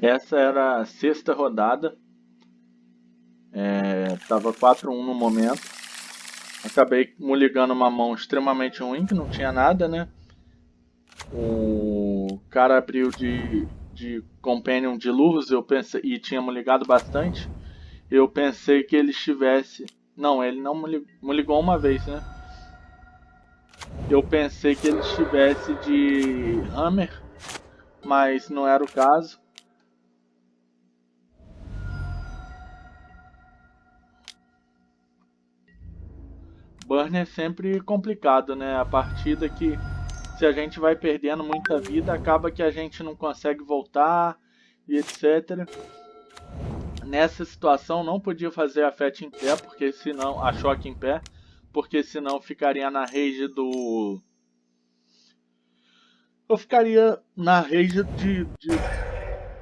Essa era a sexta rodada, tava 4-1 no momento. Acabei ligando uma mão extremamente ruim, que não tinha nada, né? O cara abriu de Companion de luz, eu pensei, e tinha ligado bastante. Eu pensei que ele estivesse. Não, ele não me ligou uma vez, né? Eu pensei que ele estivesse de Hammer, mas não era o caso. Burn é sempre complicado, né? A partida que, se a gente vai perdendo muita vida, acaba que a gente não consegue voltar e etc. Nessa situação não podia fazer a FET em pé, porque senão a choque em pé, porque senão ficaria na rage do. Eu ficaria na rage de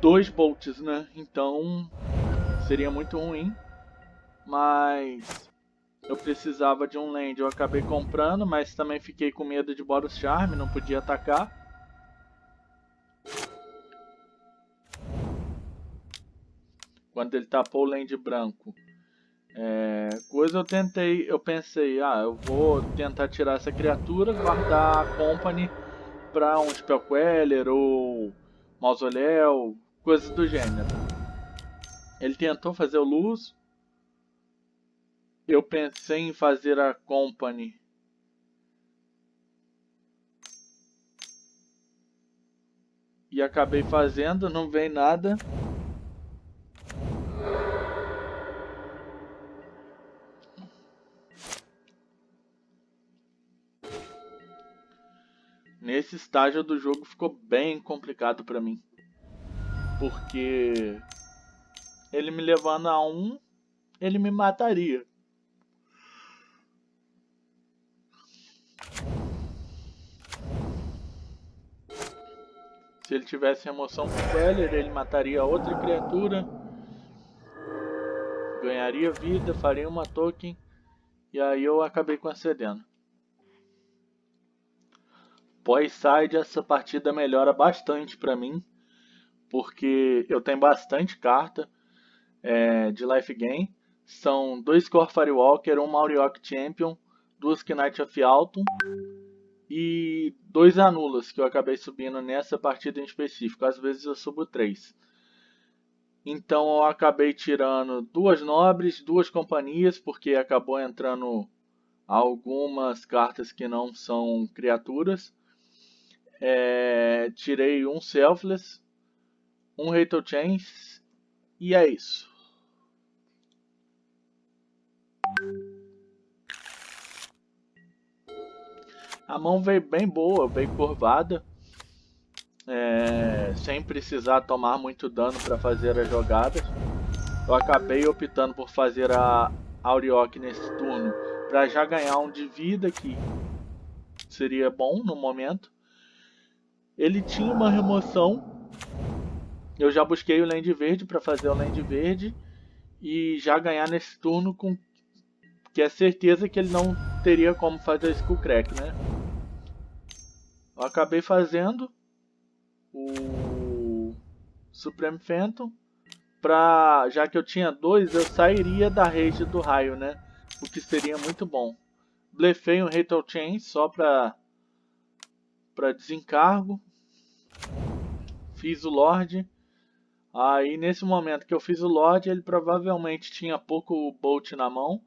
2 bolts, né? Então seria muito ruim, mas eu precisava de um land. Eu acabei comprando, mas também fiquei com medo de Boros Charm, não podia atacar. Quando ele tapou o land branco, coisa eu pensei, eu vou tentar tirar essa criatura, guardar a Company para um Spell Queller ou Mausoléu, coisas do gênero. Ele tentou fazer o Luz, eu pensei em fazer a Company e acabei fazendo, não veio nada. Nesse estágio do jogo ficou bem complicado para mim, porque ele me levando a 1, ele me mataria. Se ele tivesse remoção com Queller, ele mataria outra criatura, ganharia vida, faria uma token, e aí eu acabei concedendo. Pós-side, essa partida melhora bastante para mim, porque eu tenho bastante carta de life gain. São 2 Core Firewalker, 1 Mauriok Champion, 2 Knight of Alton e 2 Anulas, que eu acabei subindo nessa partida em específico. Às vezes eu subo 3. Então eu acabei tirando 2 nobres, 2 companhias, porque acabou entrando algumas cartas que não são criaturas. Tirei um Selfless, um Rattle Chains e é isso. A mão veio bem boa, veio curvada, sem precisar tomar muito dano para fazer as jogadas. Eu acabei optando por fazer a Auriok nesse turno para já ganhar um de vida, que seria bom no momento. Ele tinha uma remoção, eu já busquei o land verde para fazer o land verde e já ganhar nesse turno, com que é certeza que ele não teria como fazer Skull Crack, né? Eu acabei fazendo o Supreme Phantom, já que eu tinha 2, eu sairia da rage do raio, né? O que seria muito bom. Blefei um Rattle Chain só para desencargo. Fiz o Lorde. Aí nesse momento que eu fiz o Lorde, ele provavelmente tinha pouco Bolt na mão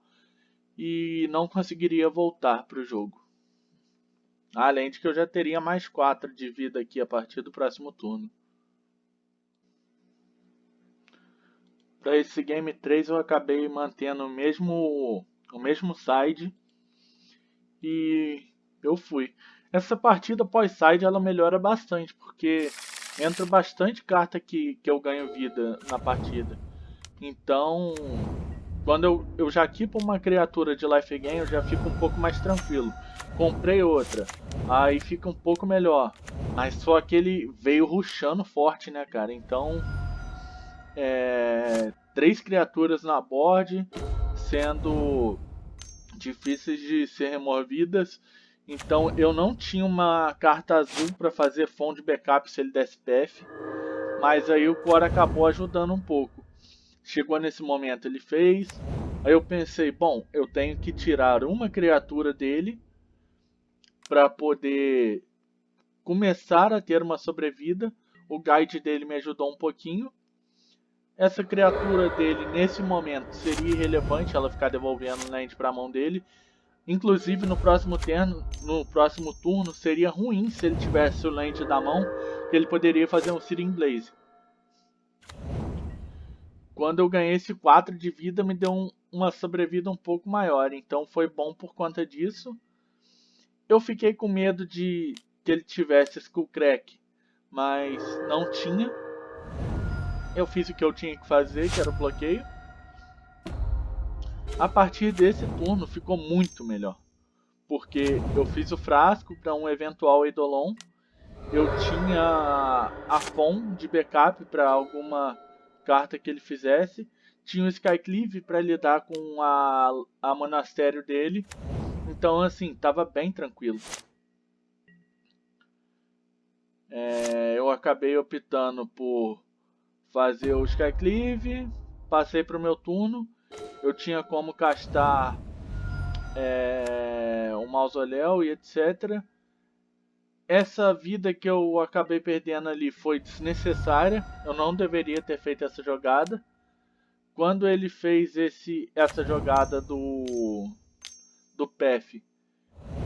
e não conseguiria voltar para o jogo. Além de que eu já teria mais 4 de vida aqui a partir do próximo turno. Para esse Game 3 eu acabei mantendo o mesmo side e eu fui. Essa partida pós-side ela melhora bastante, porque entra bastante carta que eu ganho vida na partida. Então, quando eu já equipo uma criatura de life gain, eu já fico um pouco mais tranquilo. Comprei outra, aí fica um pouco melhor. Mas só que ele veio rushando forte, né, cara? Então, 3 criaturas na board, sendo difíceis de ser removidas. Então eu não tinha uma carta azul para fazer fond de backup se ele desse PF. mas aí o Core acabou ajudando um pouco. Chegou nesse momento, ele fez. Aí eu pensei, bom, eu tenho que tirar uma criatura dele para poder começar a ter uma sobrevida. O guide dele me ajudou um pouquinho. Essa criatura dele, nesse momento, seria irrelevante ela ficar devolvendo land para a mão dele. Inclusive, no próximo turno, seria ruim se ele tivesse o land da mão, que ele poderia fazer um Searing Blaze. Quando eu ganhei esse 4 de vida, me deu uma sobrevida um pouco maior, então foi bom por conta disso. Eu fiquei com medo de que ele tivesse Skullcrack, mas não tinha. Eu fiz o que eu tinha que fazer, que era o bloqueio. A partir desse turno ficou muito melhor, porque eu fiz o frasco para um eventual Eidolon. Eu tinha a Fon de backup para alguma carta que ele fizesse. Tinha o Skycleave para lidar com a monastério dele. Então, assim, tava bem tranquilo. Eu acabei optando por fazer o Skycleave. Passei para o meu turno. Eu tinha como castar o mausoléu e etc. Essa vida que eu acabei perdendo ali foi desnecessária. Eu não deveria ter feito essa jogada. Quando ele fez essa jogada do PF,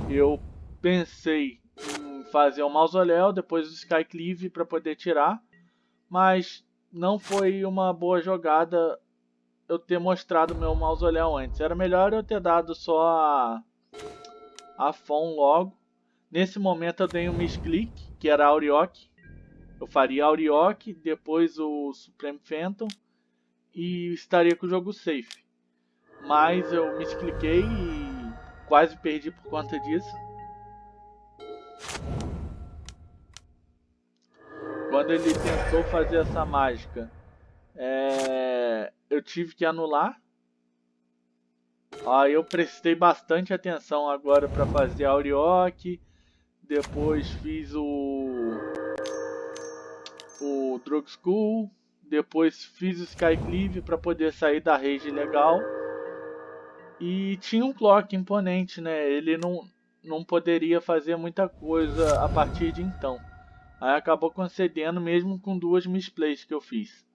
eu pensei em fazer um mausoléu, depois o Skycleave para poder tirar. Mas não foi uma boa jogada eu ter mostrado meu mausoléu antes. Era melhor eu ter dado só a Fon logo. Nesse momento eu dei um misclick, que era Auriok. Eu faria Auriok, depois o Supreme Phantom e estaria com o jogo safe. Mas eu miscliquei e quase perdi por conta disso. Quando ele tentou fazer essa mágica, eu tive que anular. Aí eu prestei bastante atenção agora para fazer Auriok. Depois fiz o Drug School. Depois fiz o Skycleave para poder sair da rage legal. E tinha um Clock imponente, né? Ele não poderia fazer muita coisa a partir de então. Aí acabou concedendo mesmo com duas misplays que eu fiz.